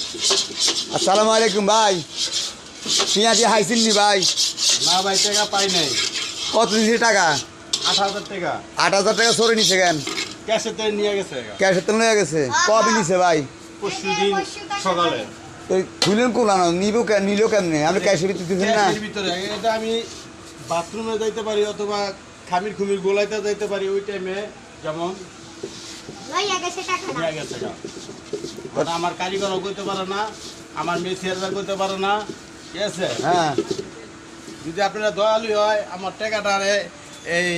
আসসালামু আলাইকুম ভাই। পেঁয়াজি হাইছেন নি ভাই? না ভাই, টাকা পাই নাই। কত দিয়েছে টাকা? 8,000 টাকা 8,000 টাকা সরে নিছে কেন? ক্যাশে তো নিয়ে গেছে। ক্যাশের তো নিয়ে গেছে। কবে নিছে ভাই? পরশুদিন সকালে। তো খুলেন কোলানো নিল কেমনে? আপনি ক্যাশের ভিতরে দিচ্ছেন না? ক্যাশের ভিতরে এটা আমি বাথরুমে যাইতে পারি অথবা খামির খুমির গোলাইতে যাইতে পারি, ওই টাইমে যেমন নিয়ে গেছে গা। ওটা আমার কারিগরও করতে পারে না, আমার মেসিয়াররা করতে পারে না, ঠিক আছে? হ্যাঁ, যদি আপনারা দয়ালু হয় আমার টাকাটারে এই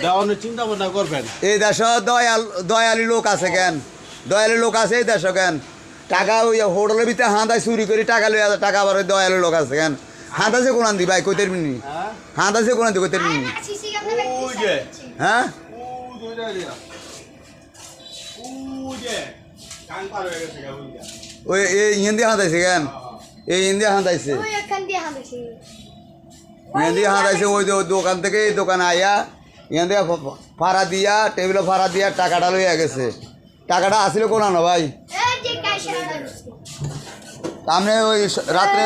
দেওয়ানোর চিন্তা ভাবনা করবেন। এই দেশ দয়ালি লোক আছে কেন? দয়ালি লোক আছে এই দেশ কেন? টাকা ওই হোটেলের ভিতরে হাঁদায় চুরি করে টাকা লই আছে, টাকা আবার ওই দয়ালি লোক আছে কেন? হাঁদাছে কোনান দি ভাই কইতে মিনি? হ্যাঁ হাঁদাছে কোনান দি কইতে মিনি? ওই যে হ্যাঁ, ওই এই হিন্দি হাঁদাইছে কেন? এই হিন্দি হাঁদাইছে, হিন্দি হাঁদাইছে। ওই দোকান থেকে এই দোকানে আইয়া এখান থেকে ভাড়া দিয়া টেবিলে ভাড়া দিয়া টাকাটা লইয়া গেছে। টাকাটা আসলে কোনানো ভাই? আপনি ওই রাত্রে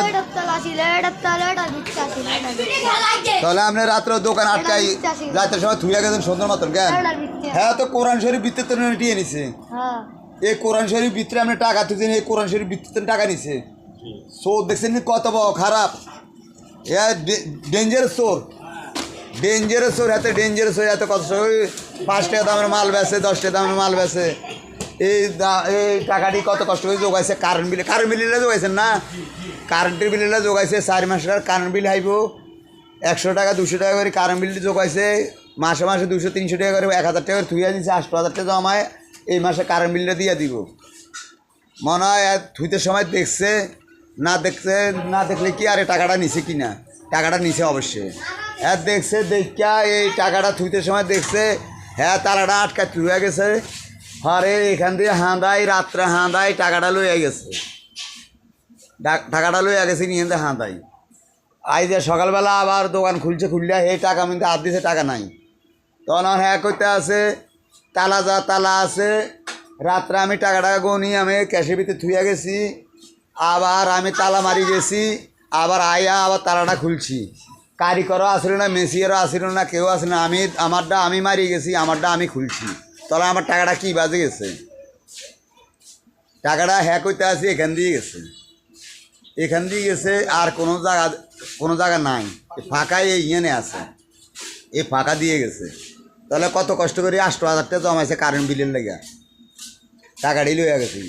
তাহলে আপনি রাত্রে দোকান আটকাই রাতের সময় থুইয়া গেছেন সুন্দর মতন কেন? হ্যাঁ, তো কোরআন শরীফ ভিত্তিতে তো নিয়ে নিছে। এই কোরআন শরীফ ভিতরে আপনি টাকা তুলছেন, এই কোরআন শরীফ ভিত্তিতে টাকা নিছে। চোর দেখছেন কত বড় খারাপ, ডেঞ্জারাস চোর, ডেঞ্জারাস চোর, এত ডেঞ্জারাস হয়ে এত কত 5 টাকা দামের মাল বেছে, 10 টাকা দামের মাল বেছে। এই টাকাটি কত কষ্ট করে যোগাইছে কারেন্ট বিলে যোগাইছেন না? কারেন্টের বিলে যোগাইছে 4 মাসের কারেন্ট বিল হাইব 100 টাকা 200 টাকা করে কারেন্ট বিল যোগাইছে। মাসে মাসে 200-300 টাকা করে 1000 টাকা করে থুইয়া দিচ্ছে। 8,000 টাকা জমায় এই মাসে কারেন্ট বিলটা দিয়ে দিব। মনে হয় থুইতে সময় দেখছে, না দেখলে কি আরে টাকাটা নিছে কি না? টাকাটা নিছে অবশ্যই। হ্যাঁ দেখছে, দেখা এই টাকাটা থুইতে সময় দেখছে, হ্যাঁ তালাটা আটকা থুয়ে গেছে। আরে এখান দিয়ে হাঁদাই রাত্রে হাঁদাই টাকাটা লইয়া গেছে, টাকাটা লইয়া গেছে নিয়ে হাঁদাই। আই যে সকালবেলা আবার দোকান খুললে এই টাকা কিন্তু হাত দিছে, টাকা নাই। তখন হ্যাঁ করতে আছে তালা আছে। রাত্রে আমি টাকাটা গনি আমি ক্যাশের ভিতরে থুইয়া গেছি, আবার আমি তালা মারি গেছি, আবার আইয়া আবার তালাটা খুলছি। কারিগরও আসিল না, মেসিয়ারও আসিল না, কেউ আসিল না। আমারটা আমি মারি গেছি, আমারটা আমি খুলছি। তাহলে আমার টাকাটা কী বাজে গেছে? টাকাটা হ্যাঁ করতে আসি এখান দিয়ে গেছে, আর কোনো জায়গা নাই। ফাঁকায় এই ইয়েনে আছে, এই ফাঁকা দিয়ে গেছে। তাহলে কত কষ্ট করে 8,000 টাকা জমাইছে কারেন্ট বিলের লেগে, টাকাটাই লইয়া গেছে।